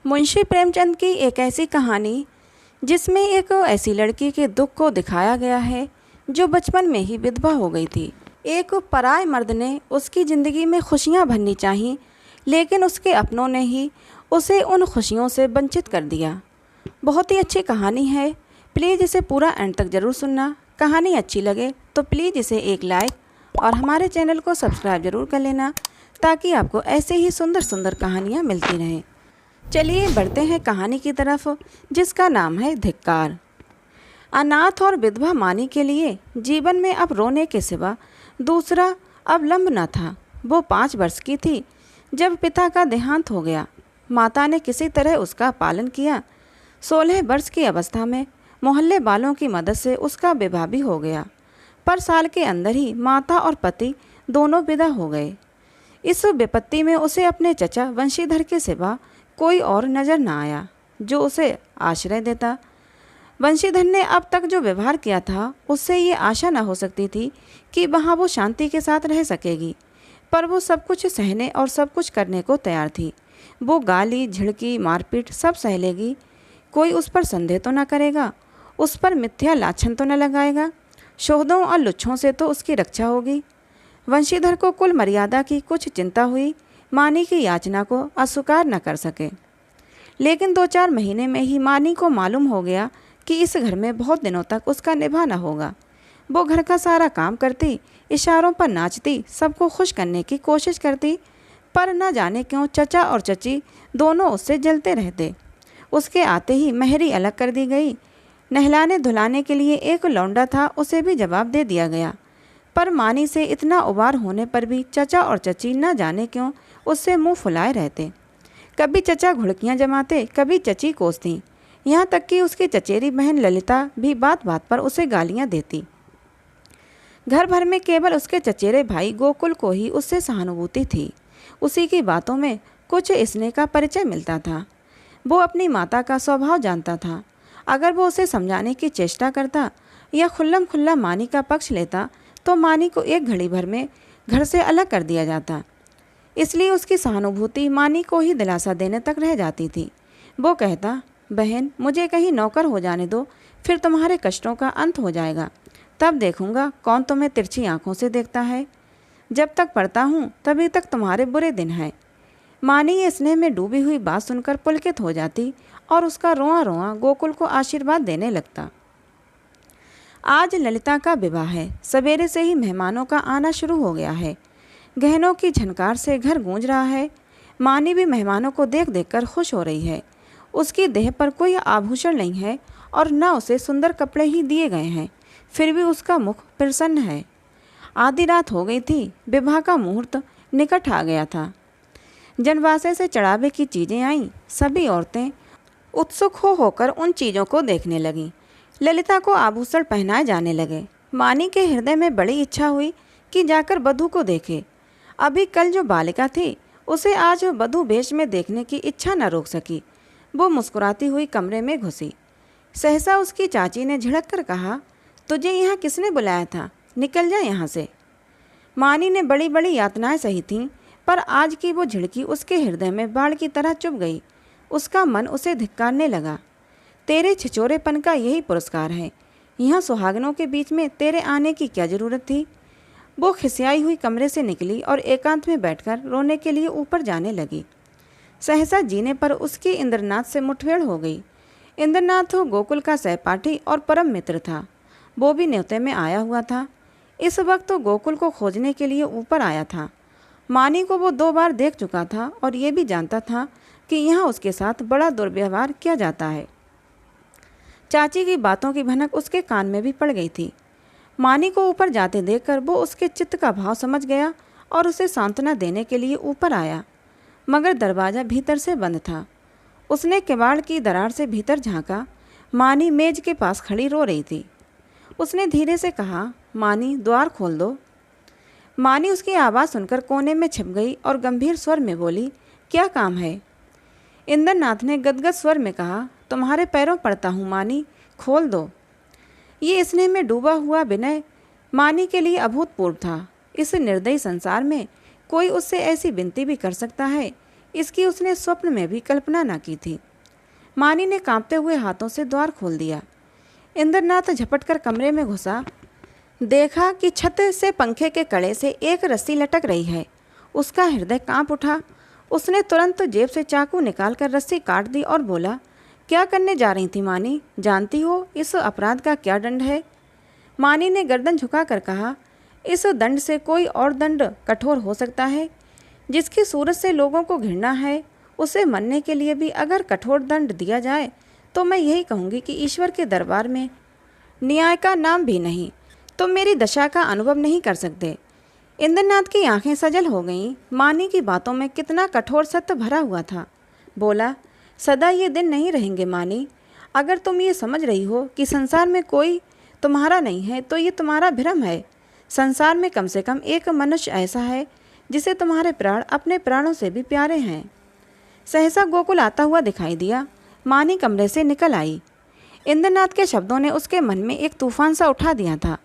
मुंशी प्रेमचंद की एक ऐसी कहानी जिसमें एक ऐसी लड़की के दुख को दिखाया गया है जो बचपन में ही विधवा हो गई थी। एक पराये मर्द ने उसकी ज़िंदगी में खुशियां भरनी चाहिए, लेकिन उसके अपनों ने ही उसे उन खुशियों से वंचित कर दिया। बहुत ही अच्छी कहानी है, प्लीज़ इसे पूरा एंड तक ज़रूर सुनना। कहानी अच्छी लगे तो प्लीज़ इसे एक लाइक और हमारे चैनल को सब्सक्राइब ज़रूर कर लेना, ताकि आपको ऐसे ही सुंदर सुंदर कहानियाँ मिलती रहें। चलिए बढ़ते हैं कहानी की तरफ, जिसका नाम है धिक्कार। अनाथ और विधवा मानी के लिए जीवन में अब रोने के सिवा दूसरा अवलंब न था। वो 5 वर्ष की थी जब पिता का देहांत हो गया। माता ने किसी तरह उसका पालन किया। 16 वर्ष की अवस्था में मोहल्ले वालों की मदद से उसका विवाह भी हो गया, पर साल के अंदर ही माता और पति दोनों विदा हो गए। इस विपत्ति में उसे अपने चचा वंशीधर के सिवा कोई और नज़र न आया जो उसे आश्रय देता। वंशीधर ने अब तक जो व्यवहार किया था उससे ये आशा न हो सकती थी कि वहाँ वो शांति के साथ रह सकेगी, पर वो सब कुछ सहने और सब कुछ करने को तैयार थी। वो गाली, झिड़की, मारपीट सब सह लेगी। कोई उस पर संदेह तो न करेगा, उस पर मिथ्या लाछन तो न लगाएगा। शोधों और लुच्छों से तो उसकी रक्षा होगी। वंशीधर को कुल मर्यादा की कुछ चिंता हुई, मानी की याचना को अस्वीकार न कर सके। लेकिन 2-4 महीने में ही मानी को मालूम हो गया कि इस घर में बहुत दिनों तक उसका निभाना होगा। वो घर का सारा काम करती, इशारों पर नाचती, सबको खुश करने की कोशिश करती, पर न जाने क्यों चचा और चची दोनों उससे जलते रहते। उसके आते ही मेहरी अलग कर दी गई। नहलाने धुलाने के लिए एक लौंडा था, उसे भी जवाब दे दिया गया। पर मानी से इतना उबार होने पर भी चचा और चची न जाने क्यों उससे मुंह फुलाए रहते। कभी चचा घुड़कियां जमाते, कभी चची कोसती, यहाँ तक कि उसकी चचेरी बहन ललिता भी बात बात पर उसे गालियां देती। घर भर में केवल उसके चचेरे भाई गोकुल को ही उससे सहानुभूति थी। उसी की बातों में कुछ स्नेह का परिचय मिलता था। वो अपनी माता का स्वभाव जानता था। अगर वो उसे समझाने की चेष्टा करता या खुल्लम खुल्ला मानी का पक्ष लेता तो मानी को एक घड़ी भर में घर से अलग कर दिया जाता। इसलिए उसकी सहानुभूति मानी को ही दिलासा देने तक रह जाती थी। वो कहता, बहन मुझे कहीं नौकर हो जाने दो, फिर तुम्हारे कष्टों का अंत हो जाएगा। तब देखूंगा कौन तुम्हें तिरछी आंखों से देखता है। जब तक पढ़ता हूँ तभी तक तुम्हारे बुरे दिन हैं। मानी ये स्नेह में डूबी हुई बात सुनकर पुलकित हो जाती और उसका रोआ रोआ गोकुल को आशीर्वाद देने लगता। आज ललिता का विवाह है। सवेरे से ही मेहमानों का आना शुरू हो गया है। गहनों की झनकार से घर गूंज रहा है। मानी भी मेहमानों को देख देखकर खुश हो रही है। उसकी देह पर कोई आभूषण नहीं है और न उसे सुंदर कपड़े ही दिए गए हैं, फिर भी उसका मुख प्रसन्न है। आधी रात हो गई थी। विवाह का मुहूर्त निकट आ गया था। जनवासे से चढ़ावे की चीज़ें आईं। सभी औरतें उत्सुक होकर उन चीज़ों को देखने लगीं। ललिता को आभूषण पहनाए जाने लगे। मानी के हृदय में बड़ी इच्छा हुई कि जाकर वधू को देखे। अभी कल जो बालिका थी उसे आज वधू वेश में देखने की इच्छा न रोक सकी। वो मुस्कुराती हुई कमरे में घुसी। सहसा उसकी चाची ने झिड़क कर कहा, तुझे यहाँ किसने बुलाया था? निकल जा यहाँ से। मानी ने बड़ी बड़ी यातनाएं सही थीं, पर आज की वो झिड़की उसके हृदय में बाढ़ की तरह चुभ गई। उसका मन उसे धिक्कारने लगा। तेरे छिछोरेपन का यही पुरस्कार है। यहाँ सुहागनों के बीच में तेरे आने की क्या ज़रूरत थी? वो खिसियाई हुई कमरे से निकली और एकांत में बैठकर रोने के लिए ऊपर जाने लगी। सहसा जीने पर उसकी इंद्रनाथ से मुठभेड़ हो गई। इंद्रनाथ गोकुल का सहपाठी और परम मित्र था। वो भी न्योते में आया हुआ था। इस वक्त तो गोकुल को खोजने के लिए ऊपर आया था। मानी को वो 2 बार देख चुका था और ये भी जानता था कि यहाँ उसके साथ बड़ा दुर्व्यवहार किया जाता है। चाची की बातों की भनक उसके कान में भी पड़ गई थी। मानी को ऊपर जाते देखकर वो उसके चित्त का भाव समझ गया और उसे सांत्वना देने के लिए ऊपर आया, मगर दरवाज़ा भीतर से बंद था। उसने किवाड़ की दरार से भीतर झांका। मानी मेज के पास खड़ी रो रही थी। उसने धीरे से कहा, मानी द्वार खोल दो। मानी उसकी आवाज़ सुनकर कोने में छिप गई और गंभीर स्वर में बोली, क्या काम है? इंद्रनाथ ने गदगद स्वर में कहा, तुम्हारे पैरों पड़ता हूँ मानी, खोल दो। ये स्नेह में डूबा हुआ विनय मानी के लिए अभूतपूर्व था। इस निर्दयी संसार में कोई उससे ऐसी विनती भी कर सकता है इसकी उसने स्वप्न में भी कल्पना न की थी। मानी ने कांपते हुए हाथों से द्वार खोल दिया। इंद्रनाथ झपटकर कमरे में घुसा। देखा कि छत से पंखे के कड़े से एक रस्सी लटक रही है। उसका हृदय कांप उठा। उसने तुरंत जेब से चाकू निकालकर रस्सी काट दी और बोला, क्या करने जा रही थी मानी? जानती हो इस अपराध का क्या दंड है? मानी ने गर्दन झुकाकर कहा, इस दंड से कोई और दंड कठोर हो सकता है? जिसकी सूरत से लोगों को घृणा है, उसे मरने के लिए भी अगर कठोर दंड दिया जाए तो मैं यही कहूँगी कि ईश्वर के दरबार में न्याय का नाम भी नहीं। तुम मेरी दशा का अनुभव नहीं कर सकते। इंद्रनाथ की आंखें सजल हो गईं। मानी की बातों में कितना कठोर सत्य भरा हुआ था। बोला, सदा ये दिन नहीं रहेंगे मानी। अगर तुम ये समझ रही हो कि संसार में कोई तुम्हारा नहीं है तो ये तुम्हारा भ्रम है। संसार में कम से कम एक मनुष्य ऐसा है जिसे तुम्हारे प्राण अपने प्राणों से भी प्यारे हैं। सहसा गोकुल आता हुआ दिखाई दिया। मानी कमरे से निकल आई। इंद्रनाथ के शब्दों ने उसके मन में एक तूफान सा उठा दिया था।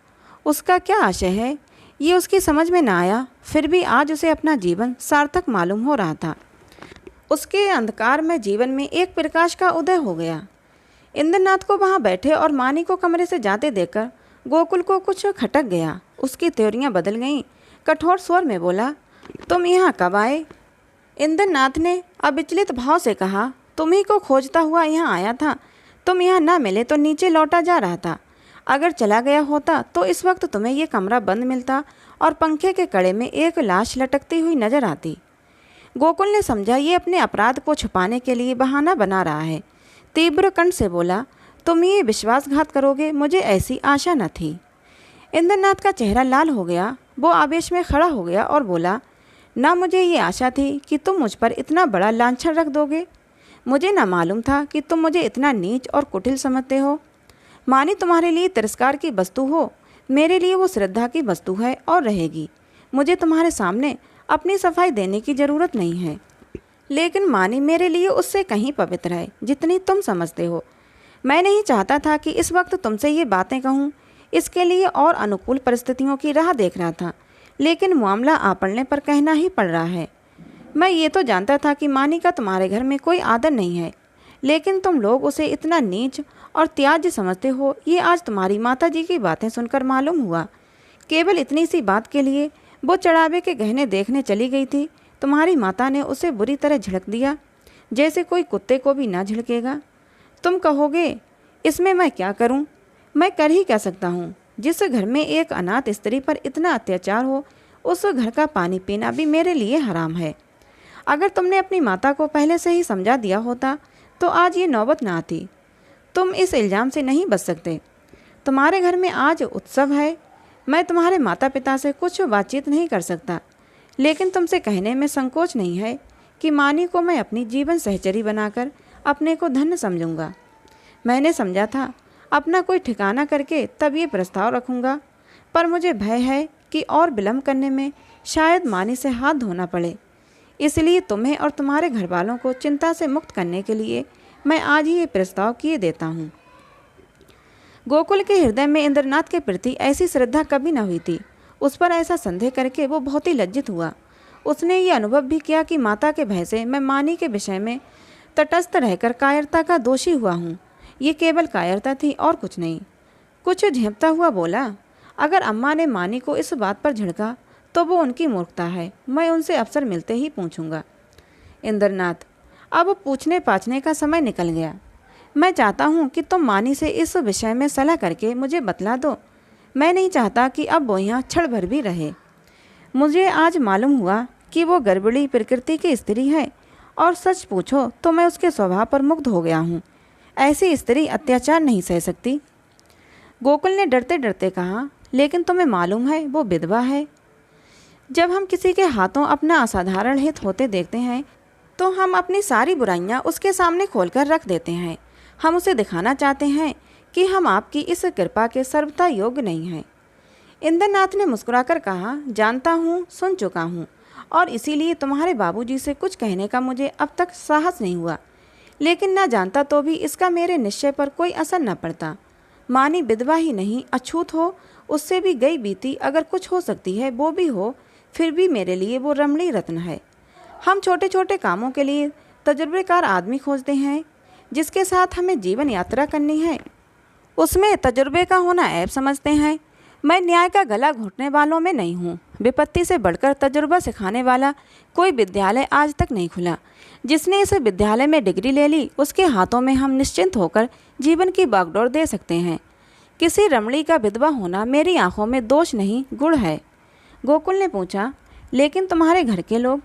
उसका क्या आशय है ये उसकी समझ में न आया, फिर भी आज उसे अपना जीवन सार्थक मालूम हो रहा था। उसके अंधकार में जीवन में एक प्रकाश का उदय हो गया। इंद्रनाथ को वहाँ बैठे और मानी को कमरे से जाते देखकर गोकुल को कुछ खटक गया। उसकी त्योरियां बदल गईं। कठोर स्वर में बोला, तुम यहाँ कब आए? इंद्रनाथ ने अविचलित भाव से कहा, तुम्ही को खोजता हुआ यहाँ आया था। तुम यहाँ न मिले तो नीचे लौटा जा रहा था। अगर चला गया होता तो इस वक्त तुम्हें ये कमरा बंद मिलता और पंखे के कड़े में एक लाश लटकती हुई नजर आती। गोकुल ने समझा ये अपने अपराध को छुपाने के लिए बहाना बना रहा है। तीव्र कंठ से बोला, तुम ये विश्वासघात करोगे, मुझे ऐसी आशा न थी। इंद्रनाथ का चेहरा लाल हो गया। वो आवेश में खड़ा हो गया और बोला, ना मुझे ये आशा थी कि तुम मुझ पर इतना बड़ा लांछन रख दोगे। मुझे ना मालूम था कि तुम मुझे इतना नीच और कुटिल समझते हो। मानी तुम्हारे लिए तिरस्कार की वस्तु हो, मेरे लिए वो श्रद्धा की वस्तु है और रहेगी। मुझे तुम्हारे सामने अपनी सफाई देने की ज़रूरत नहीं है, लेकिन मानी मेरे लिए उससे कहीं पवित्र है जितनी तुम समझते हो। मैं नहीं चाहता था कि इस वक्त तुमसे ये बातें कहूँ, इसके लिए और अनुकूल परिस्थितियों की राह देख रहा था, लेकिन मामला आ पड़ने पर कहना ही पड़ रहा है। मैं ये तो जानता था कि मानी का तुम्हारे घर में कोई आदर नहीं है, लेकिन तुम लोग उसे इतना नीच और त्याज्य समझते हो, ये आज तुम्हारी माता जी की बातें सुनकर मालूम हुआ। केवल इतनी सी बात के लिए वो चढ़ावे के गहने देखने चली गई थी। तुम्हारी माता ने उसे बुरी तरह झिड़क दिया, जैसे कोई कुत्ते को भी ना झिड़केगा। तुम कहोगे इसमें मैं क्या करूं? मैं कर ही क्या सकता हूं? जिस घर में एक अनाथ स्त्री पर इतना अत्याचार हो, उस घर का पानी पीना भी मेरे लिए हराम है। अगर तुमने अपनी माता को पहले से ही समझा दिया होता तो आज ये नौबत ना आती। तुम इस इल्ज़ाम से नहीं बच सकते। तुम्हारे घर में आज उत्सव है। मैं तुम्हारे माता पिता से कुछ बातचीत नहीं कर सकता, लेकिन तुमसे कहने में संकोच नहीं है कि मानी को मैं अपनी जीवन सहचरी बनाकर अपने को धन्य समझूंगा। मैंने समझा था अपना कोई ठिकाना करके तब ये प्रस्ताव रखूंगा, पर मुझे भय है कि और विलम्ब करने में शायद मानी से हाथ धोना पड़े। इसलिए तुम्हें और तुम्हारे घर वालों को चिंता से मुक्त करने के लिए मैं आज ही ये प्रस्ताव किए देता हूँ। गोकुल के हृदय में इंद्रनाथ के प्रति ऐसी श्रद्धा कभी न हुई थी। उस पर ऐसा संदेह करके वो बहुत ही लज्जित हुआ। उसने ये अनुभव भी किया कि माता के भय से मैं मानी के विषय में तटस्थ रहकर कायरता का दोषी हुआ हूँ। ये केवल कायरता थी और कुछ नहीं। कुछ झेंपता हुआ बोला, अगर अम्मा ने मानी को इस बात पर झिड़का तो वो उनकी मूर्खता है। मैं उनसे अवसर मिलते ही पूछूंगा। इंद्रनाथ, अब पूछने पाछने का समय निकल गया। मैं चाहता हूँ कि तुम मानी से इस विषय में सलाह करके मुझे बतला दो। मैं नहीं चाहता कि अब वो यहाँ क्षण भर भी रहे। मुझे आज मालूम हुआ कि वो गड़बड़ी प्रकृति की स्त्री है, और सच पूछो तो मैं उसके स्वभाव पर मुग्ध हो गया हूँ। ऐसी स्त्री अत्याचार नहीं सह सकती। गोकुल ने डरते डरते कहा, लेकिन तुम्हें मालूम है वो विधवा है। जब हम किसी के हाथों अपना असाधारण हित होते देखते हैं तो हम अपनी सारी बुराइयां उसके सामने खोलकर रख देते हैं। हम उसे दिखाना चाहते हैं कि हम आपकी इस कृपा के सर्वथा योग्य नहीं हैं। इंद्रनाथ ने मुस्कुराकर कहा, जानता हूँ, सुन चुका हूँ, और इसीलिए तुम्हारे बाबूजी से कुछ कहने का मुझे अब तक साहस नहीं हुआ। लेकिन ना जानता तो भी इसका मेरे निश्चय पर कोई असर न पड़ता। मानी विधवा ही नहीं, अछूत हो, उससे भी गई बीती अगर कुछ हो सकती है वो भी हो, फिर भी मेरे लिए वो रमणी रत्न है। हम छोटे छोटे कामों के लिए तजुर्बेकार आदमी खोजते हैं जिसके साथ हमें जीवन यात्रा करनी है। उसमें तजुर्बे का होना ऐब समझते हैं। मैं न्याय का गला घोटने वालों में नहीं हूँ। विपत्ति से बढ़कर तजुर्बा सिखाने वाला कोई विद्यालय आज तक नहीं खुला। जिसने इस विद्यालय में डिग्री ले ली उसके हाथों में हम निश्चिंत होकर जीवन की बागडोर दे सकते हैं। किसी रमणी का विधवा होना मेरी आंखों में दोष नहीं, गुण है। गोकुल ने पूछा, लेकिन तुम्हारे घर के लोग?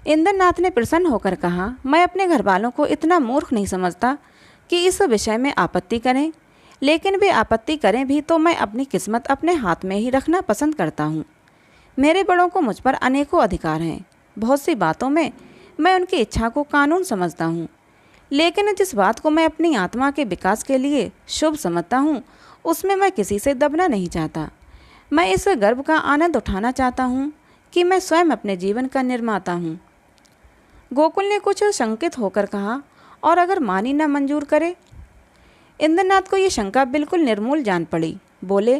इंद्रनाथ ने प्रसन्न होकर कहा, मैं अपने घर वालों को इतना मूर्ख नहीं समझता कि इस विषय में आपत्ति करें, लेकिन वे आपत्ति करें भी तो मैं अपनी किस्मत अपने हाथ में ही रखना पसंद करता हूँ। मेरे बड़ों को मुझ पर अनेकों अधिकार हैं। बहुत सी बातों में मैं उनकी इच्छा को कानून समझता हूँ, लेकिन जिस बात को मैं अपनी आत्मा के विकास के लिए शुभ समझता हूँ उसमें मैं किसी से दबना नहीं चाहता। मैं इस गर्व का आनंद उठाना चाहता हूँ कि मैं स्वयं अपने जीवन का निर्माता हूँ। गोकुल ने कुछ शंकित होकर कहा, और अगर मानी न मंजूर करे? इंद्रनाथ को ये शंका बिल्कुल निर्मूल जान पड़ी। बोले,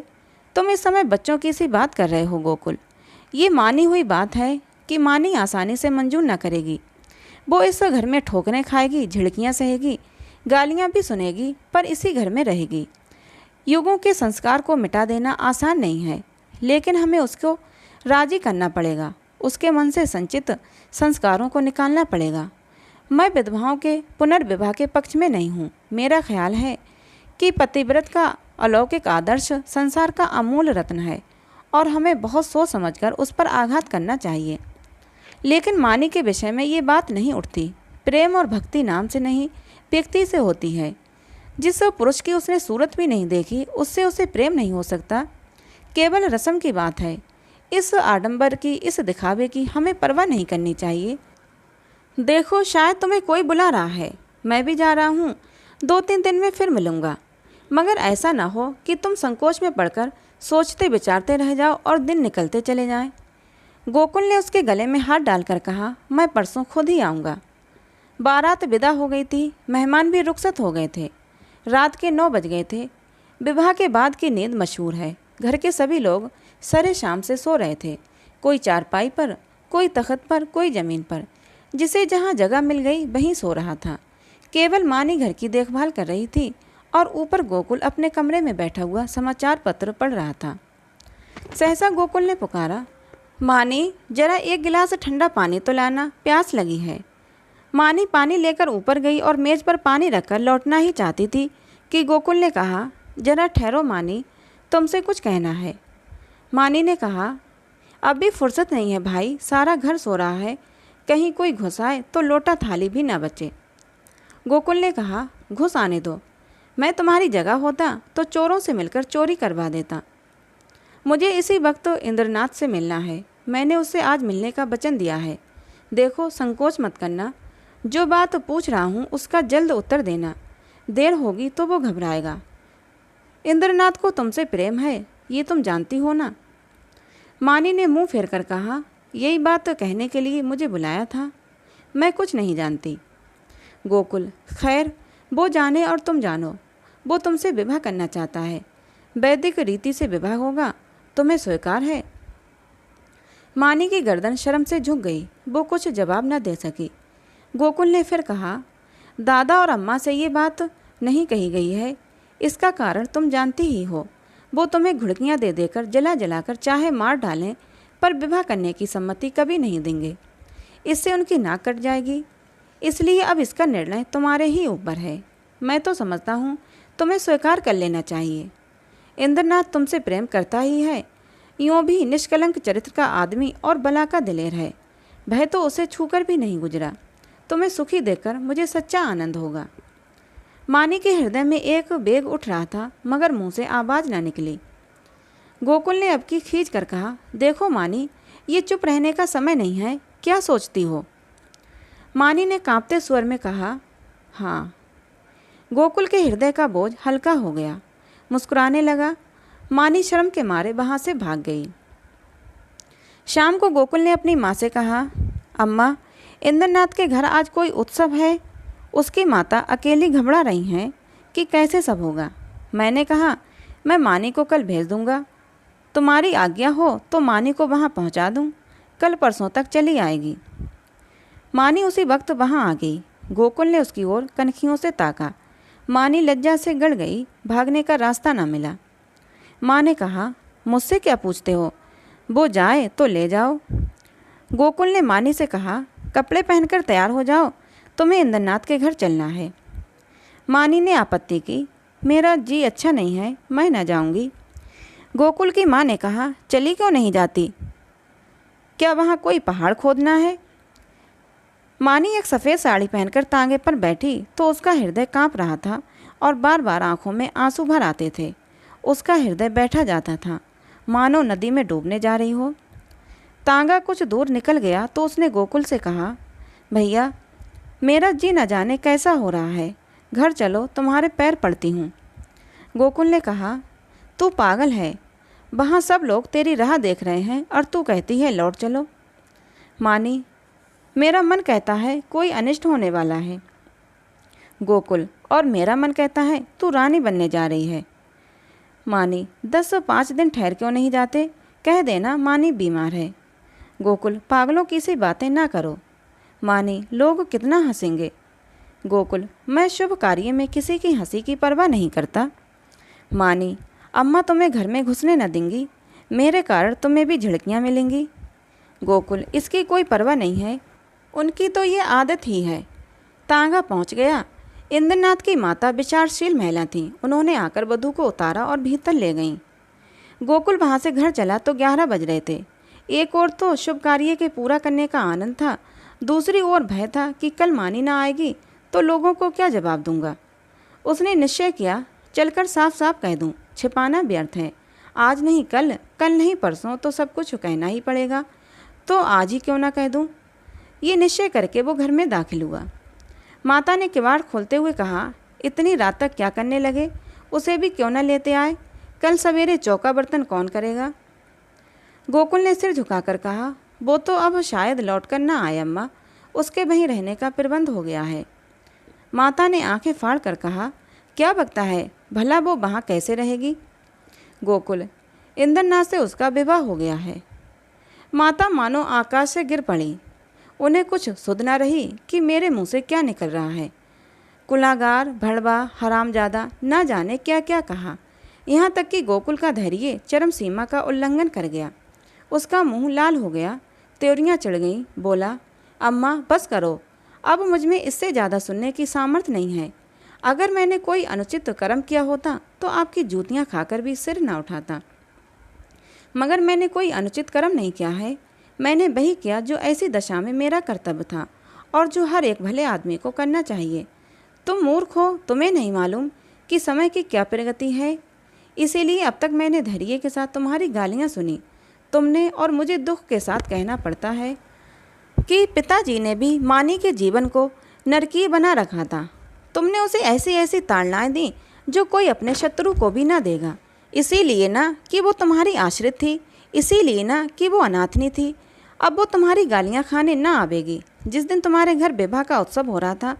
तुम इस समय बच्चों की सी बात कर रहे हो गोकुल। ये मानी हुई बात है कि मानी आसानी से मंजूर न करेगी। वो इस घर में ठोकरें खाएगी, झिड़कियाँ सहेगी, गालियाँ भी सुनेगी, पर इसी घर में रहेगी। युगों के संस्कार को मिटा देना आसान नहीं है, लेकिन हमें उसको राजी करना पड़ेगा। उसके मन से संचित संस्कारों को निकालना पड़ेगा। मैं विधवाओं के पुनर्विवाह के पक्ष में नहीं हूँ। मेरा ख्याल है कि पतिव्रत का अलौकिक आदर्श संसार का अमूल रत्न है और हमें बहुत सोच समझकर उस पर आघात करना चाहिए। लेकिन मानी के विषय में ये बात नहीं उठती। प्रेम और भक्ति नाम से नहीं, व्यक्ति से होती है। जिस पुरुष की उसने सूरत भी नहीं देखी उससे उसे प्रेम नहीं हो सकता। केवल रस्म की बात है। इस आडंबर की, इस दिखावे की हमें परवाह नहीं करनी चाहिए। देखो, शायद तुम्हें कोई बुला रहा है। मैं भी जा रहा हूँ। 2-3 दिन में फिर मिलूँगा। मगर ऐसा ना हो कि तुम संकोच में पड़कर सोचते विचारते रह जाओ और दिन निकलते चले जाएं। गोकुल ने उसके गले में हाथ डालकर कहा, मैं परसों खुद ही आऊँगा। बारात विदा हो गई थी। मेहमान भी रुखसत हो गए थे। रात के 9 बज गए थे। विवाह के बाद की नींद मशहूर है। घर के सभी लोग सरे शाम से सो रहे थे। कोई चारपाई पर, कोई तख्त पर, कोई ज़मीन पर। जिसे जहाँ जगह मिल गई वहीं सो रहा था। केवल मानी घर की देखभाल कर रही थी और ऊपर गोकुल अपने कमरे में बैठा हुआ समाचार पत्र पढ़ रहा था। सहसा गोकुल ने पुकारा, मानी, जरा एक गिलास ठंडा पानी तो लाना, प्यास लगी है। मानी पानी लेकर ऊपर गई और मेज़ पर पानी रखकर लौटना ही चाहती थी कि गोकुल ने कहा, जरा ठहरो मानी, तुमसे कुछ कहना है। मानी ने कहा, अभी फुर्सत नहीं है भाई, सारा घर सो रहा है। कहीं कोई घुस आए तो लोटा थाली भी ना बचे। गोकुल ने कहा, घुस आने दो। मैं तुम्हारी जगह होता तो चोरों से मिलकर चोरी करवा देता। मुझे इसी वक्त इंद्रनाथ से मिलना है। मैंने उससे आज मिलने का वचन दिया है। देखो, संकोच मत करना। जो बात पूछ रहा हूँ उसका जल्द उत्तर देना। देर होगी तो वो घबराएगा। इंद्रनाथ को तुमसे प्रेम है, ये तुम जानती हो ना? मानी ने मुंह फेर कर कहा, यही बात कहने के लिए मुझे बुलाया था। मैं कुछ नहीं जानती। गोकुल, खैर, वो जाने और तुम जानो। वो तुमसे विवाह करना चाहता है। वैदिक रीति से विवाह होगा। तुम्हें स्वीकार है? मानी की गर्दन शर्म से झुक गई। वो कुछ जवाब न दे सकी। गोकुल ने फिर कहा, दादा और अम्मा से ये बात नहीं कही गई है। इसका कारण तुम जानती ही हो। वो तुम्हें घुड़कियाँ दे देकर, जला जलाकर चाहे मार डालें, पर विवाह करने की सम्मति कभी नहीं देंगे। इससे उनकी नाक कट जाएगी। इसलिए अब इसका निर्णय तुम्हारे ही ऊपर है। मैं तो समझता हूँ तुम्हें स्वीकार कर लेना चाहिए। इंद्रनाथ तुमसे प्रेम करता ही है। यूँ भी निष्कलंक चरित्र का आदमी और बला का दिलेर है। भय तो उसे छूकर भी नहीं गुजरा। तुम्हें सुखी देखकर मुझे सच्चा आनंद होगा। मानी के हृदय में एक बेग उठ रहा था, मगर मुंह से आवाज़ न निकली। गोकुल ने अब की खींच कर कहा, देखो मानी, ये चुप रहने का समय नहीं है। क्या सोचती हो? मानी ने कांपते स्वर में कहा, हाँ। गोकुल के हृदय का बोझ हल्का हो गया। मुस्कुराने लगा। मानी शर्म के मारे वहाँ से भाग गई। शाम को गोकुल ने अपनी माँ से कहा, अम्मा, इंद्रनाथ के घर आज कोई उत्सव है। उसकी माता अकेली घबरा रही हैं कि कैसे सब होगा। मैंने कहा, मैं मानी को कल भेज दूँगा। तुम्हारी आज्ञा हो तो मानी को वहाँ पहुँचा दूँ। कल परसों तक चली आएगी। मानी उसी वक्त वहाँ आ गई। गोकुल ने उसकी ओर कनखियों से ताका। मानी लज्जा से गड़ गई, भागने का रास्ता ना मिला। माँ ने कहा, मुझसे क्या पूछते हो, वो जाए तो ले जाओ। गोकुल ने मानी से कहा, कपड़े पहनकर तैयार हो जाओ, तुम्हें इंद्रनाथ के घर चलना है। मानी ने आपत्ति की, मेरा जी अच्छा नहीं है, मैं न जाऊंगी। गोकुल की माँ ने कहा, चली क्यों नहीं जाती, क्या वहाँ कोई पहाड़ खोदना है। मानी एक सफ़ेद साड़ी पहनकर तांगे पर बैठी तो उसका हृदय कांप रहा था और बार बार आंखों में आंसू भर आते थे। उसका हृदय बैठा जाता था, मानो नदी में डूबने जा रही हो। तांगा कुछ दूर निकल गया तो उसने गोकुल से कहा, भैया मेरा जी न जाने कैसा हो रहा है, घर चलो, तुम्हारे पैर पड़ती हूँ। गोकुल ने कहा, तू पागल है, वहाँ सब लोग तेरी राह देख रहे हैं और तू कहती है लौट चलो। मानी, मेरा मन कहता है कोई अनिष्ट होने वाला है। गोकुल, और मेरा मन कहता है तू रानी बनने जा रही है। मानी, 10-5 दिन ठहर क्यों नहीं जाते, कह देना मानी बीमार है। गोकुल, पागलों की सी बातें ना करो। मानी, लोग कितना हंसेंगे। गोकुल, मैं शुभ कार्य में किसी की हंसी की परवाह नहीं करता। मानी, अम्मा तुम्हें घर में घुसने न देंगी, मेरे कारण तुम्हें भी झिड़कियाँ मिलेंगी। गोकुल, इसकी कोई परवाह नहीं है, उनकी तो ये आदत ही है। तांगा पहुंच गया। इंद्रनाथ की माता विचारशील महिला थीं। उन्होंने आकर वधू को उतारा और भीतर ले गईं। गोकुल वहाँ से घर चला तो 11 बज रहे थे। एक ओर तो शुभ कार्य के पूरा करने का आनंद था, दूसरी ओर भय था कि कल मानी ना आएगी तो लोगों को क्या जवाब दूंगा। उसने निश्चय किया, चलकर साफ साफ कह दूं, छिपाना व्यर्थ है, आज नहीं कल, कल नहीं परसों तो सब कुछ कहना ही पड़ेगा, तो आज ही क्यों ना कह दूं। ये निश्चय करके वो घर में दाखिल हुआ। माता ने किवाड़ खोलते हुए कहा, इतनी रात तक क्या करने लगे, उसे भी क्यों न लेते आए, कल सवेरे चौका बर्तन कौन करेगा। गोकुल ने सिर झुकाकर कहा, वो तो अब शायद लौट कर ना आए अम्मा, उसके वहीं रहने का प्रबंध हो गया है। माता ने आंखें फाड़ कर कहा, क्या बकता है, भला वो वहाँ कैसे रहेगी। गोकुल, इंद्रनाथ से उसका विवाह हो गया है। माता मानो आकाश से गिर पड़ी। उन्हें कुछ सुध न रही कि मेरे मुंह से क्या निकल रहा है। कुलागार, भड़वा, हरामजादा, ना जाने क्या क्या कहा। यहाँ तक कि गोकुल का धैर्य चरम सीमा का उल्लंघन कर गया। उसका मुंह लाल हो गया, त्योरियाँ चढ़ गईं। बोला, अम्मा बस करो, अब मुझ में इससे ज़्यादा सुनने की सामर्थ्य नहीं है। अगर मैंने कोई अनुचित कर्म किया होता तो आपकी जूतियाँ खाकर भी सिर न उठाता, मगर मैंने कोई अनुचित कर्म नहीं किया है। मैंने वही किया जो ऐसी दशा में मेरा कर्तव्य था और जो हर एक भले आदमी को करना चाहिए। तुम मूर्ख हो, तुम्हें नहीं मालूम कि समय की क्या प्रगति है। इसीलिए अब तक मैंने धैर्य के साथ तुम्हारी गालियाँ सुनी। तुमने और मुझे दुख के साथ कहना पड़ता है कि पिताजी ने भी मानी के जीवन को नरकीय बना रखा था। तुमने उसे ऐसी ऐसी ताड़नाएं दी जो कोई अपने शत्रु को भी ना देगा। इसीलिए ना कि वो तुम्हारी आश्रित थी, इसीलिए ना कि वो अनाथनी थी। अब वो तुम्हारी गालियाँ खाने ना आवेगी। जिस दिन तुम्हारे घर विवाह का उत्सव हो रहा था,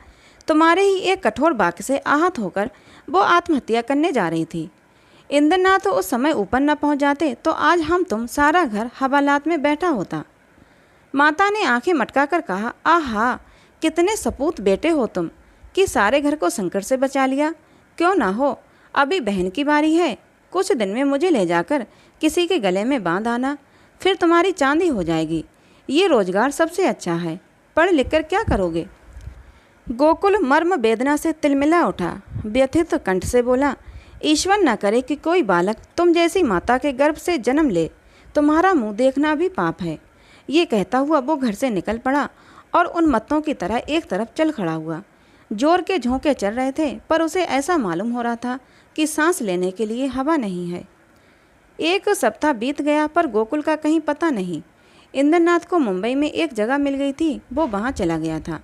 तुम्हारे ही एक कठोर वाक्य से आहत होकर वो आत्महत्या करने जा रही थी। इंद्रनाथ उस समय ऊपर न पहुंच जाते तो आज हम तुम सारा घर हवालात में बैठा होता। माता ने आंखें मटकाकर कहा, आहा, कितने सपूत बेटे हो तुम कि सारे घर को संकट से बचा लिया। क्यों ना हो, अभी बहन की बारी है, कुछ दिन में मुझे ले जाकर किसी के गले में बांध आना, फिर तुम्हारी चांदी हो जाएगी। ये रोजगार सबसे अच्छा है, पढ़ लिख कर क्या करोगे। गोकुल मर्म वेदना से तिलमिला उठा, व्यथित कंठ से बोला, ईश्वर न करे कि कोई बालक तुम जैसी माता के गर्भ से जन्म ले, तुम्हारा मुंह देखना भी पाप है। ये कहता हुआ वो घर से निकल पड़ा और उन मत्तों की तरह एक तरफ चल खड़ा हुआ। जोर के झोंके चल रहे थे, पर उसे ऐसा मालूम हो रहा था कि सांस लेने के लिए हवा नहीं है। 1 सप्ताह बीत गया पर गोकुल का कहीं पता नहीं। इंद्रनाथ को मुंबई में एक जगह मिल गई थी, वो वहाँ चला गया था।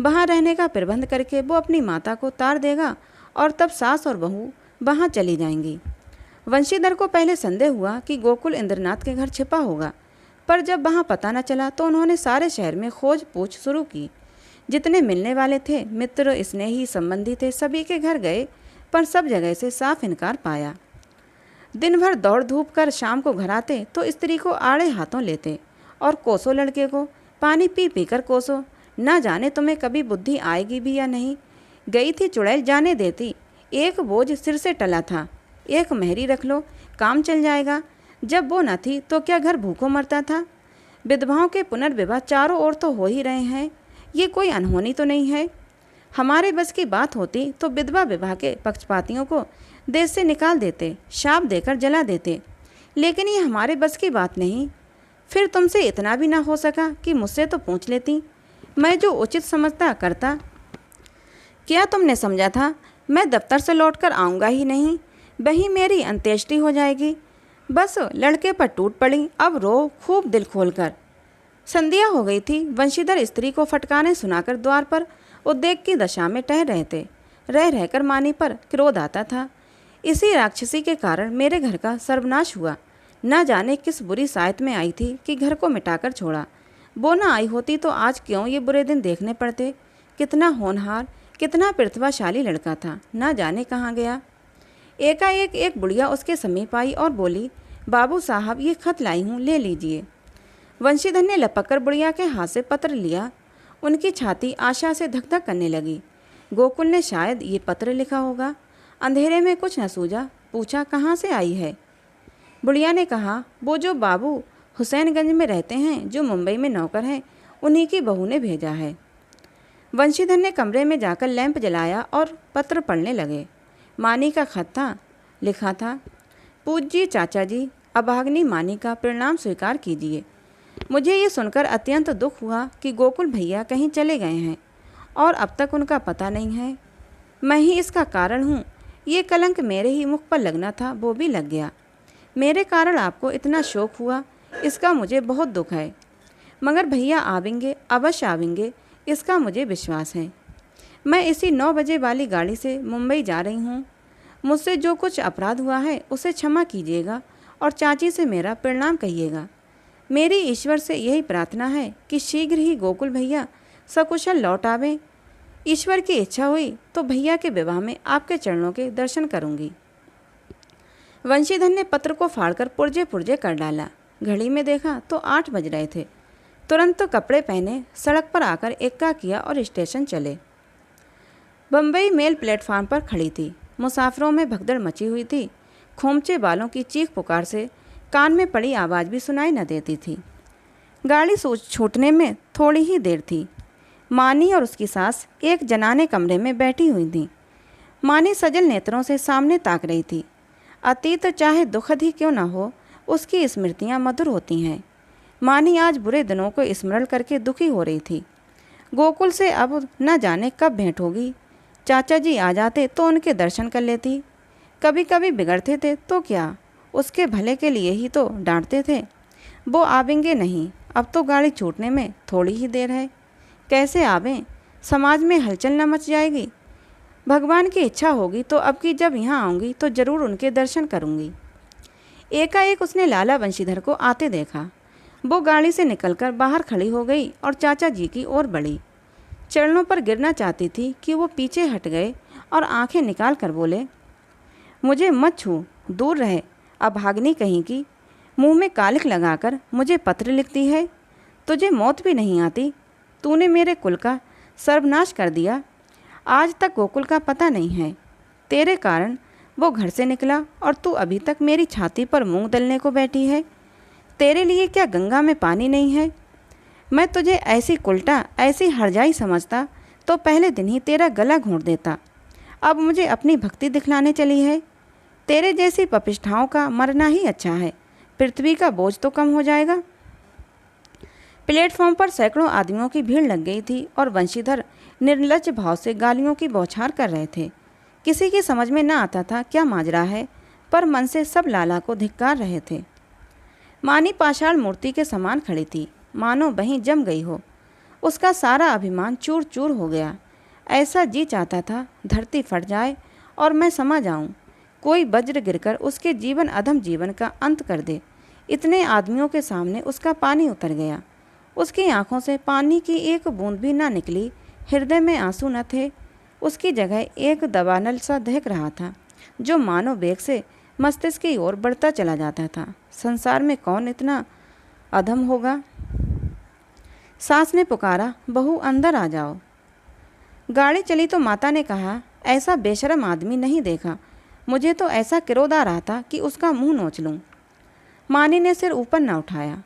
वहाँ रहने का प्रबंध करके वो अपनी माता को तार देगा और तब सास और बहू वहाँ चली जाएंगी। वंशीधर को पहले संदेह हुआ कि गोकुल इंद्रनाथ के घर छिपा होगा, पर जब वहाँ पता न चला तो उन्होंने सारे शहर में खोज पूछ शुरू की। जितने मिलने वाले थे, मित्र, स्नेही, संबंधी थे, सभी के घर गए, पर सब जगह से साफ इनकार पाया। दिन भर दौड़ धूप कर शाम को घर आते तो स्त्री को आड़े हाथों लेते और कोसों लड़के को, पानी पी पी कर कोसों, ना जाने तुम्हें कभी बुद्धि आएगी भी या नहीं। गई थी चुड़ैल जाने देती, एक बोझ सिर से टला था। एक मेहरी रख लो, काम चल जाएगा। जब वो न थी तो क्या घर भूखों मरता था। विधवाओं के पुनर्विवाह चारों ओर तो हो ही रहे हैं, ये कोई अनहोनी तो नहीं है। हमारे बस की बात होती तो विधवा विवाह के पक्षपातियों को देश से निकाल देते, शाप देकर जला देते, लेकिन ये हमारे बस की बात नहीं। फिर तुमसे इतना भी ना हो सका कि मुझसे तो पूछ लेती, मैं जो उचित समझता करता। क्या तुमने समझा था मैं दफ्तर से लौटकर आऊँगा ही नहीं, वहीं मेरी अंत्येष्टि हो जाएगी। बस लड़के पर टूट पड़ी, अब रो खूब दिल खोलकर। संध्या हो गई थी। वंशीधर स्त्री को फटकाने सुनाकर द्वार पर उद्वेग की दशा में टहल रहे थे। रह रहकर मानी पर क्रोध आता था। इसी राक्षसी के कारण मेरे घर का सर्वनाश हुआ। न जाने किस बुरी सायत में आई थी कि घर को मिटाकर छोड़ा। वो न आई होती तो आज क्यों ये बुरे दिन देखने पड़ते। कितना होनहार, कितना प्रतिभाशाली लड़का था, न जाने कहाँ गया। एकाएक एक बुढ़िया उसके समीप आई और बोली, बाबू साहब ये खत लाई हूँ, ले लीजिए। वंशीधर ने लपककर बुढ़िया के हाथ से पत्र लिया। उनकी छाती आशा से धक धक करने लगी। गोकुल ने शायद ये पत्र लिखा होगा। अंधेरे में कुछ न सूझा, पूछा कहाँ से आई है। बुढ़िया ने कहा, वो जो बाबू हुसैनगंज में रहते हैं, जो मुंबई में नौकर हैं, उन्हीं की बहू ने भेजा है। वंशीधर ने कमरे में जाकर लैंप जलाया और पत्र पढ़ने लगे। मानी का खत था। लिखा था, पूज्य चाचा जी, अभाग्नि मानी का परिणाम स्वीकार कीजिए। मुझे ये सुनकर अत्यंत दुख हुआ कि गोकुल भैया कहीं चले गए हैं और अब तक उनका पता नहीं है। मैं ही इसका कारण हूँ। ये कलंक मेरे ही मुख पर लगना था, वो भी लग गया। मेरे कारण आपको इतना शोक हुआ, इसका मुझे बहुत दुख है। मगर भैया आवेंगे, अवश्य आवेंगे, इसका मुझे विश्वास है। मैं इसी 9 बजे वाली गाड़ी से मुंबई जा रही हूँ। मुझसे जो कुछ अपराध हुआ है उसे क्षमा कीजिएगा और चाची से मेरा प्रणाम कहिएगा। मेरी ईश्वर से यही प्रार्थना है कि शीघ्र ही गोकुल भैया सकुशल लौट आवें। ईश्वर की इच्छा हुई तो भैया के विवाह में आपके चरणों के दर्शन करूंगी। वंशीधर ने पत्र को फाड़कर पुर्जे पुर्जे कर डाला। घड़ी में देखा तो 8 बज रहे थे। तुरंत तो कपड़े पहने सड़क पर आकर एक्का किया और स्टेशन चले। बम्बई मेल प्लेटफार्म पर खड़ी थी। मुसाफिरों में भगदड़ मची हुई थी। खोमचे बालों की चीख पुकार से कान में पड़ी आवाज़ भी सुनाई न देती थी। गाड़ी छूटने में थोड़ी ही देर थी। मानी और उसकी सास एक जनाने कमरे में बैठी हुई थी। मानी सजल नेत्रों से सामने ताक रही थी। अतीत चाहे दुखद ही क्यों न हो, उसकी स्मृतियाँ मधुर होती हैं। मानी आज बुरे दिनों को स्मरण करके दुखी हो रही थी। गोकुल से अब न जाने कब भेंट होगी। चाचा जी आ जाते तो उनके दर्शन कर लेती। कभी कभी बिगड़ते थे तो क्या, उसके भले के लिए ही तो डांटते थे। वो आवेंगे नहीं, अब तो गाड़ी छूटने में थोड़ी ही देर है। कैसे आवें, समाज में हलचल न मच जाएगी। भगवान की इच्छा होगी तो अब की जब यहाँ आऊँगी तो ज़रूर उनके दर्शन करूँगी। एकाएक उसने लाला वंशीधर को आते देखा। वो गाड़ी से निकलकर बाहर खड़ी हो गई और चाचा जी की ओर बढ़ी। चरणों पर गिरना चाहती थी कि वो पीछे हट गए और आंखें निकाल कर बोले, मुझे मत छू, दूर रहे, अभाग्नि कहीं की। मुंह में कालिख लगाकर मुझे पत्र लिखती है। तुझे मौत भी नहीं आती। तूने मेरे कुल का सर्वनाश कर दिया। आज तक गोकुल का पता नहीं है। तेरे कारण वो घर से निकला और तू अभी तक मेरी छाती पर मूंग दलने को बैठी है। तेरे लिए क्या गंगा में पानी नहीं है। मैं तुझे ऐसी कुलटा, ऐसी हरजाई समझता तो पहले दिन ही तेरा गला घोंट देता। अब मुझे अपनी भक्ति दिखलाने चली है। तेरे जैसी पपिष्ठाओं का मरना ही अच्छा है, पृथ्वी का बोझ तो कम हो जाएगा। प्लेटफॉर्म पर सैकड़ों आदमियों की भीड़ लग गई थी और वंशीधर निर्लज्ज भाव से गालियों की बौछार कर रहे थे। किसी की समझ में न आता था क्या माजरा है, पर मन से सब लाला को धिक्कार रहे थे। मानी पाषाण मूर्ति के समान खड़ी थी, मानो वहीं जम गई हो। उसका सारा अभिमान चूर चूर हो गया। ऐसा जी चाहता था धरती फट जाए और मैं समा जाऊं। कोई वज्र गिरकर उसके जीवन अधम जीवन का अंत कर दे। इतने आदमियों के सामने उसका पानी उतर गया। उसकी आंखों से पानी की एक बूंद भी ना निकली। हृदय में आंसू न थे। उसकी जगह एक दबानल सा दहक रहा था, जो मानो वेग से मस्तिष्क की ओर बढ़ता चला जाता था। संसार में कौन इतना अधम होगा। सास ने पुकारा, बहू अंदर आ जाओ। गाड़ी चली तो माता ने कहा, ऐसा बेशरम आदमी नहीं देखा, मुझे तो ऐसा क्रोध आ रहा था कि उसका मुंह नोच लूँ। मानी ने सिर ऊपर न उठाया।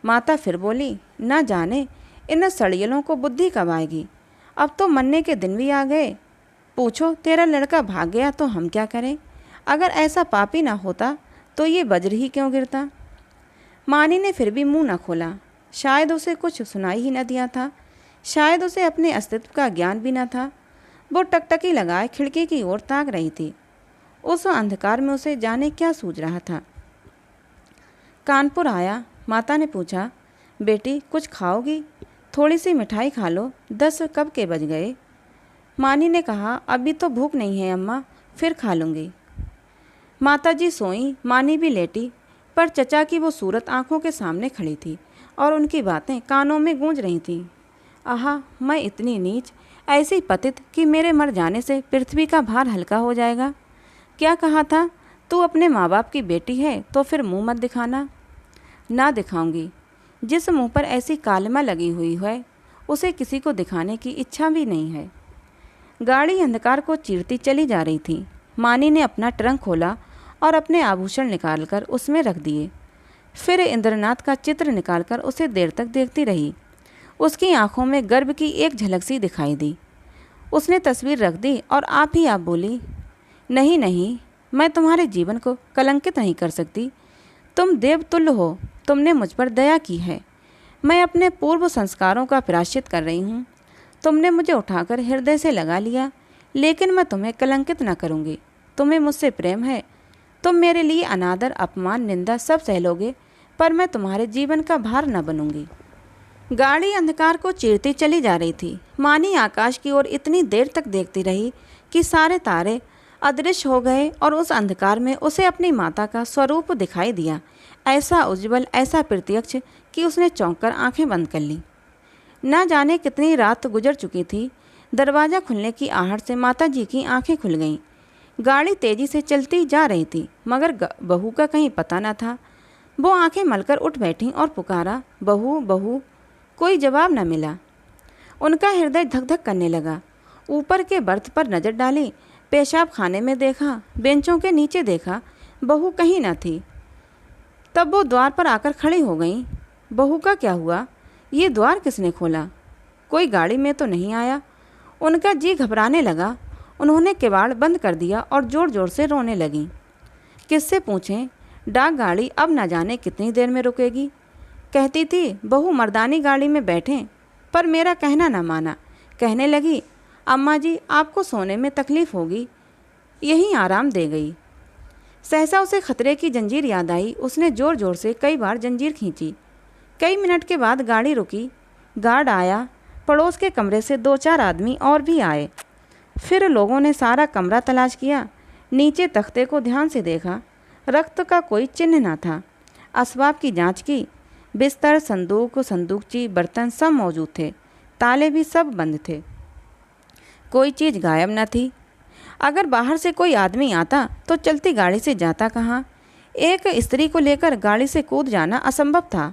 माता फिर बोली, न जाने इन सड़ियलों को बुद्धि कब आएगी, अब तो मरने के दिन भी आ गए। पूछो तेरा लड़का भाग गया तो हम क्या करें, अगर ऐसा पापी ना होता तो ये वज्र ही क्यों गिरता। मानी ने फिर भी मुंह न खोला, शायद उसे कुछ सुनाई ही न दिया था, शायद उसे अपने अस्तित्व का ज्ञान भी न था। वो टकटकी लगाए खिड़की की ओर ताक रही थी। उस अंधकार में उसे जाने क्या सूझ रहा था। कानपुर आया। माता ने पूछा, बेटी कुछ खाओगी, थोड़ी सी मिठाई खा लो, 10 कब के बज गए। मानी ने कहा, अभी तो भूख नहीं है अम्मा, फिर खा लूँगी। माताजी सोईं, मानी भी लेटी, पर चचा की वो सूरत आंखों के सामने खड़ी थी और उनकी बातें कानों में गूंज रही थीं। आहा, मैं इतनी नीच, ऐसी पतित कि मेरे मर जाने से पृथ्वी का भार हल्का हो जाएगा। क्या कहा था, तू अपने माँ बाप की बेटी है तो फिर मुंह मत दिखाना। ना दिखाऊंगी, जिस मुंह पर ऐसी कालिमा लगी हुई है उसे किसी को दिखाने की इच्छा भी नहीं है। गाड़ी अंधकार को चीरती चली जा रही थी। मानी ने अपना ट्रंक खोला और अपने आभूषण निकालकर उसमें रख दिए। फिर इंद्रनाथ का चित्र निकालकर उसे देर तक देखती रही। उसकी आंखों में गर्व की एक झलक सी दिखाई दी। उसने तस्वीर रख दी और आप ही आप बोली, नहीं नहीं, मैं तुम्हारे जीवन को कलंकित नहीं कर सकती। तुम देवतुल्य हो, तुमने मुझ पर दया की है। मैं अपने पूर्व संस्कारों का प्रायश्चित कर रही हूँ। तुमने मुझे उठाकर हृदय से लगा लिया, लेकिन मैं तुम्हें कलंकित न करूँगी। तुम्हें मुझसे प्रेम है, तुम मेरे लिए अनादर, अपमान, निंदा सब सह लोगे, पर मैं तुम्हारे जीवन का भार न बनूंगी। गाड़ी अंधकार को चीरती चली जा रही थी। मानी आकाश की ओर इतनी देर तक देखती रही कि सारे तारे अदृश्य हो गए और उस अंधकार में उसे अपनी माता का स्वरूप दिखाई दिया, ऐसा उज्जवल, ऐसा प्रत्यक्ष कि उसने चौंक कर आंखें बंद कर लीं। न जाने कितनी रात गुजर चुकी थी। दरवाज़ा खुलने की आहट से माताजी की आंखें खुल गईं। गाड़ी तेजी से चलती जा रही थी, मगर बहू का कहीं पता न था। वो आंखें मलकर उठ बैठी और पुकारा, बहू बहू। कोई जवाब न मिला। उनका हृदय धक धक करने लगा। ऊपर के बर्थ पर नज़र डाली, पेशाब खाने में देखा, बेंचों के नीचे देखा, बहू कहीं न थी। तब वो द्वार पर आकर खड़ी हो गई। बहू का क्या हुआ, ये द्वार किसने खोला, कोई गाड़ी में तो नहीं आया। उनका जी घबराने लगा। उन्होंने किवाड़ बंद कर दिया और ज़ोर ज़ोर से रोने लगीं। किससे पूछें, डाक गाड़ी अब न जाने कितनी देर में रुकेगी। कहती थी बहू मर्दानी गाड़ी में बैठें, पर मेरा कहना न माना। कहने लगी, अम्मा जी आपको सोने में तकलीफ़ होगी, यहीं आराम दे गई। सहसा उसे खतरे की जंजीर याद आई। उसने ज़ोर ज़ोर से कई बार जंजीर खींची। कई मिनट के बाद गाड़ी रुकी। गार्ड आया। पड़ोस के कमरे से 2-4 आदमी और भी आए। फिर लोगों ने सारा कमरा तलाश किया। नीचे तख्ते को ध्यान से देखा, रक्त का कोई चिन्ह न था। असबाब की जांच की। बिस्तर, संदूक, संदूकची, बर्तन सब मौजूद थे। ताले भी सब बंद थे। कोई चीज़ गायब न थी। अगर बाहर से कोई आदमी आता तो चलती गाड़ी से जाता कहाँ। एक स्त्री को लेकर गाड़ी से कूद जाना असंभव था।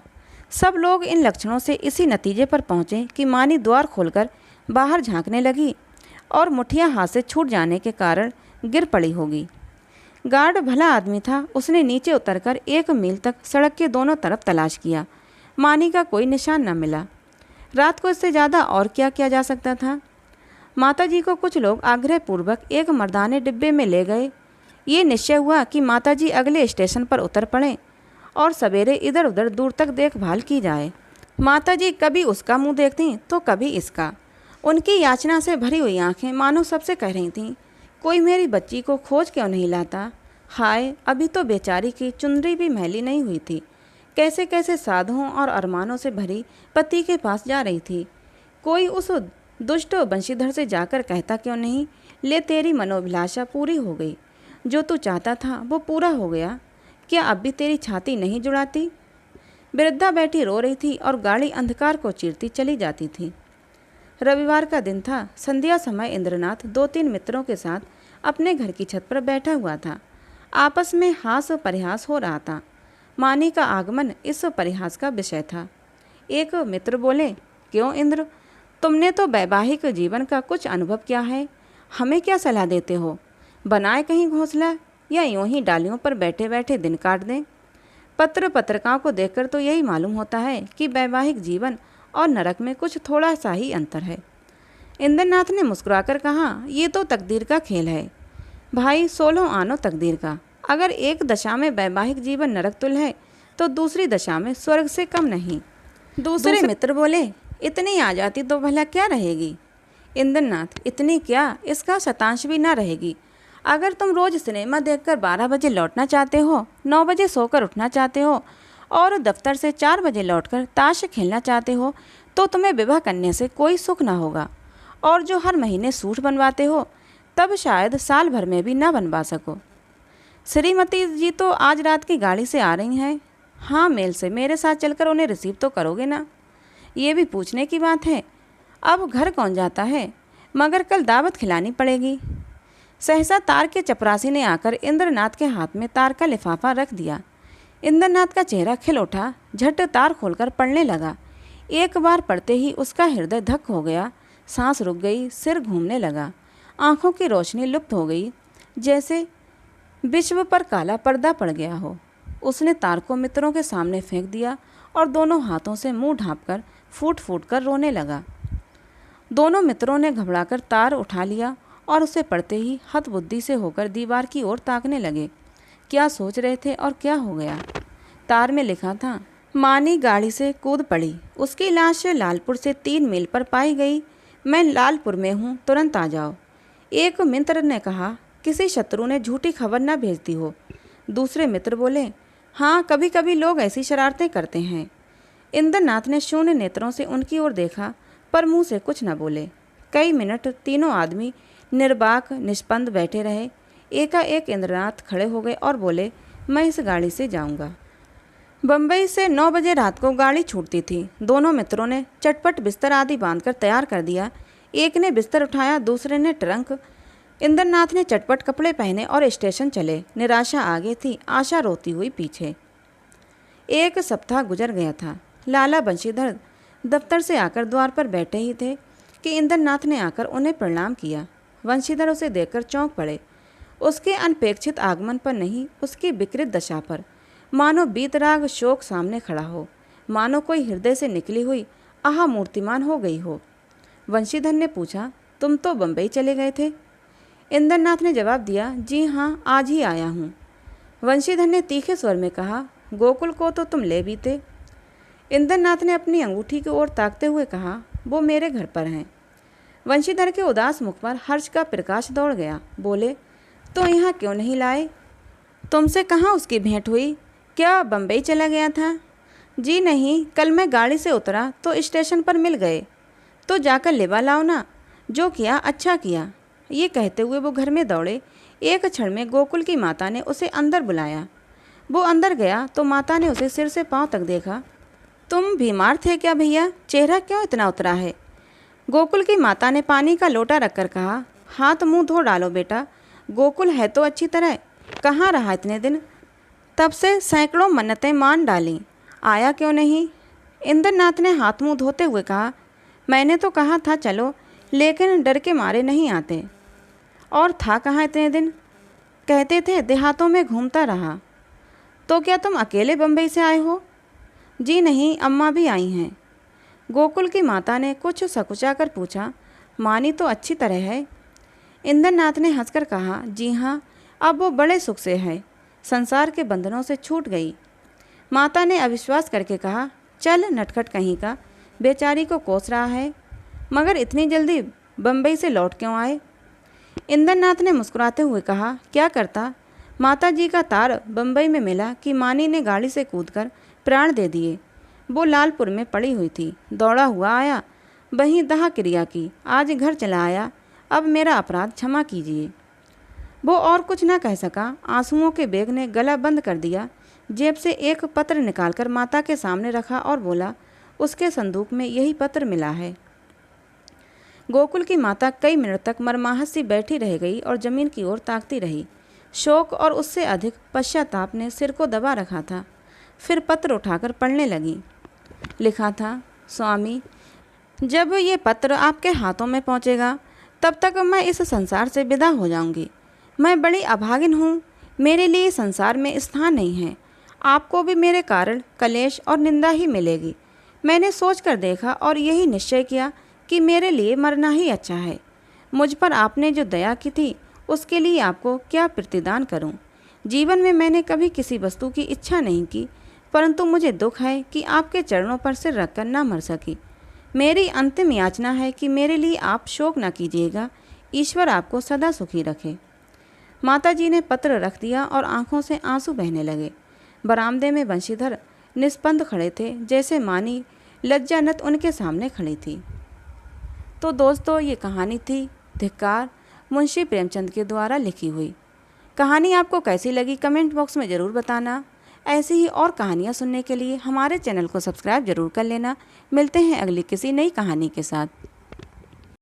सब लोग इन लक्षणों से इसी नतीजे पर पहुँचे कि मानी द्वार खोलकर बाहर झांकने लगी और मुठिया हाथ से छूट जाने के कारण गिर पड़ी होगी। गार्ड भला आदमी था। उसने नीचे उतरकर 1 मील तक सड़क के दोनों तरफ तलाश किया। मानी का कोई निशान न मिला। रात को इससे ज़्यादा और क्या किया जा सकता था। माताजी को कुछ लोग आग्रहपूर्वक एक मर्दाने डिब्बे में ले गए। ये निश्चय हुआ कि माताजी अगले स्टेशन पर उतर पड़ें और सवेरे इधर उधर दूर तक देखभाल की जाए। माताजी कभी उसका मुंह देखती तो कभी इसका। उनकी याचना से भरी हुई आंखें मानो सबसे कह रही थीं, कोई मेरी बच्ची को खोज क्यों नहीं लाता। हाय, अभी तो बेचारी की चुनरी भी मैली नहीं हुई थी। कैसे कैसे साधुओं और अरमानों से भरी पति के पास जा रही थी। कोई उस दुष्ट बंशीधर से जाकर कहता क्यों नहीं, ले तेरी मनोभिलाषा पूरी हो गई, जो तू चाहता था वो पूरा हो गया, क्या अब भी तेरी छाती नहीं जुड़ाती। वृद्धा बैठी रो रही थी और गाड़ी अंधकार को चीरती चली जाती थी। रविवार का दिन था। संध्या समय इंद्रनाथ 2-3 मित्रों के साथ अपने घर की छत पर बैठा हुआ था। आपस में हास परिहास हो रहा था। मानी का आगमन इस परिहास का विषय था। एक मित्र बोले, क्यों इंद्र, तुमने तो वैवाहिक जीवन का कुछ अनुभव किया है, हमें क्या सलाह देते हो? बनाए कहीं घोंसला या यूं ही डालियों पर बैठे बैठे दिन काट दें? पत्रिकाओं को देखकर तो यही मालूम होता है कि वैवाहिक जीवन और नरक में कुछ थोड़ा सा ही अंतर है। इंद्रनाथ ने मुस्कुराकर कहा, ये तो तकदीर का खेल है भाई, 16 आनो तकदीर का। अगर एक दशा में वैवाहिक जीवन नरक तुल्य है तो दूसरी दशा में स्वर्ग से कम नहीं। दूसरे मित्र बोले, इतनी आ जाती तो भला क्या रहेगी? इंद्रनाथ, इतनी क्या, इसका शतांश भी ना रहेगी। अगर तुम रोज सिनेमा देखकर 12 बजे लौटना चाहते हो, 9 बजे सोकर उठना चाहते हो और दफ्तर से 4 बजे लौटकर ताश खेलना चाहते हो, तो तुम्हें विवाह करने से कोई सुख ना होगा। और जो हर महीने सूट बनवाते हो, तब शायद साल भर में भी ना बनवा सको। श्रीमती जी तो आज रात की गाड़ी से आ रही हैं। हाँ, मेल से मेरे साथ चलकर उन्हें रिसीव तो करोगे ना? ये भी पूछने की बात है। अब घर कौन जाता है, मगर कल दावत खिलानी पड़ेगी। सहसा तार के चपरासी ने आकर इंद्रनाथ के हाथ में तार का लिफाफा रख दिया। इंद्रनाथ का चेहरा खिल उठा, झट तार खोलकर पढ़ने लगा। एक बार पढ़ते ही उसका हृदय धक हो गया, सांस रुक गई, सिर घूमने लगा, आंखों की रोशनी लुप्त हो गई, जैसे विश्व पर काला पर्दा पड़ गया हो। उसने तार को मित्रों के सामने फेंक दिया और दोनों हाथों से मुंह ढांपकर फूट फूट कर रोने लगा। दोनों मित्रों ने घबराकर तार उठा लिया और उसे पढ़ते ही हतबुद्धि से होकर दीवार की ओर ताकने लगे। क्या सोच रहे थे और क्या हो गया? तार में लिखा था, मानी गाड़ी से कूद पड़ी, उसकी लाश लालपुर से 3 मील पर पाई गई। मैं लालपुर में हूँ, तुरंत आ जाओ। एक मित्र ने कहा, किसी शत्रु ने झूठी खबर न भेज दी हो। दूसरे मित्र बोले, हाँ, कभी कभी लोग ऐसी शरारतें करते हैं। इंद्रनाथ ने शून्य नेत्रों से उनकी ओर देखा, पर मुंह से कुछ न बोले। कई मिनट तीनों आदमी निर्बाक निष्पंद बैठे रहे। एकाएक इंद्रनाथ खड़े हो गए और बोले, मैं इस गाड़ी से जाऊंगा। बम्बई से 9 बजे रात को गाड़ी छूटती थी। दोनों मित्रों ने चटपट बिस्तर आदि बांधकर तैयार कर दिया। एक ने बिस्तर उठाया, दूसरे ने ट्रंक। इंद्रनाथ ने चटपट कपड़े पहने और स्टेशन चले। निराशा आगे थी, आशा रोती हुई पीछे। 1 सप्ताह गुजर गया था। लाला बंशीधर दफ्तर से आकर द्वार पर बैठे ही थे कि इंद्रनाथ ने आकर उन्हें प्रणाम किया। बंशीधर उसे देखकर चौंक पड़े। उसके अनपेक्षित आगमन पर नहीं, उसकी विकृत दशा पर, मानो बीतराग शोक सामने खड़ा हो, मानो कोई हृदय से निकली हुई आह मूर्तिमान हो गई हो। बंशीधर ने पूछा, तुम तो बम्बई चले गए थे? इंद्रनाथ ने जवाब दिया, जी हाँ, आज ही आया हूँ। बंशीधर ने तीखे स्वर में कहा, गोकुल को तो तुम ले भी थे। इंद्रनाथ ने अपनी अंगूठी की ओर ताकते हुए कहा, वो मेरे घर पर हैं। बंशीधर के उदास मुख पर हर्ष का प्रकाश दौड़ गया। बोले, तो यहाँ क्यों नहीं लाए? तुमसे कहाँ उसकी भेंट हुई? क्या बम्बई चला गया था? जी नहीं, कल मैं गाड़ी से उतरा तो स्टेशन पर मिल गए। तो जाकर लेवा लाओ ना। जो किया अच्छा किया। ये कहते हुए वो घर में दौड़े। एक क्षण में गोकुल की माता ने उसे अंदर बुलाया। वो अंदर गया तो माता ने उसे सिर से पांव तक देखा। तुम बीमार थे क्या भैया? चेहरा क्यों इतना उतरा है? गोकुल की माता ने पानी का लोटा रखकर कहा, हाथ मुंह धो डालो बेटा। गोकुल है तो अच्छी तरह, कहाँ रहा इतने दिन? तब से सैकड़ों मन्नतें मान डाली, आया क्यों नहीं? इंद्रनाथ ने हाथ मुंह धोते हुए कहा, मैंने तो कहा था चलो, लेकिन डर के मारे नहीं आते। और था कहाँ इतने दिन? कहते थे देहातों में घूमता रहा। तो क्या तुम अकेले बम्बई से आए हो? जी नहीं, अम्मा भी आई हैं। गोकुल की माता ने कुछ सकुचा कर पूछा, मानी तो अच्छी तरह है? इंद्रनाथ ने हंसकर कहा, जी हाँ, अब वो बड़े सुख से है, संसार के बंधनों से छूट गई। माता ने अविश्वास करके कहा, चल नटखट कहीं का, बेचारी को कोस रहा है। मगर इतनी जल्दी बम्बई से लौट क्यों आए? इंद्रनाथ ने मुस्कुराते हुए कहा, क्या करता, माता जी का तार बम्बई में मिला कि मानी ने गाड़ी से कूदकर प्राण दे दिए। वो लालपुर में पड़ी हुई थी, दौड़ा हुआ आया, वहीं दाह क्रिया की, आज घर चला आया। अब मेरा अपराध क्षमा कीजिए। वो और कुछ न कह सका। आंसुओं के बेग ने गला बंद कर दिया। जेब से एक पत्र निकालकर माता के सामने रखा और बोला, उसके संदूक में यही पत्र मिला है। गोकुल की माता कई मिनट तक मरमाहत सी बैठी रह गई और जमीन की ओर ताकती रही। शोक और उससे अधिक पश्चाताप ने सिर को दबा रखा था। फिर पत्र उठाकर पढ़ने लगी। लिखा था, स्वामी, जब ये पत्र आपके हाथों में पहुंचेगा तब तक मैं इस संसार से विदा हो जाऊंगी। मैं बड़ी अभागिन हूँ, मेरे लिए संसार में स्थान नहीं है। आपको भी मेरे कारण कलेश और निंदा ही मिलेगी। मैंने सोच कर देखा और यही निश्चय किया कि मेरे लिए मरना ही अच्छा है। मुझ पर आपने जो दया की थी उसके लिए आपको क्या प्रतिदान करूं? जीवन में मैंने कभी किसी वस्तु की इच्छा नहीं की, परंतु मुझे दुख है कि आपके चरणों पर सिर रखकर ना मर सकी। मेरी अंतिम याचना है कि मेरे लिए आप शोक न कीजिएगा। ईश्वर आपको सदा सुखी रखे। माताजी ने पत्र रख दिया और आंखों से आंसू बहने लगे। बरामदे में बंशीधर निस्पंद खड़े थे, जैसे मानी लज्जानत उनके सामने खड़ी थी। तो दोस्तों, ये कहानी थी धिक्कार, मुंशी प्रेमचंद के द्वारा लिखी हुई। कहानी आपको कैसी लगी कमेंट बॉक्स में ज़रूर बताना। ऐसी ही और कहानियाँ सुनने के लिए हमारे चैनल को सब्सक्राइब जरूर कर लेना। मिलते हैं अगली किसी नई कहानी के साथ।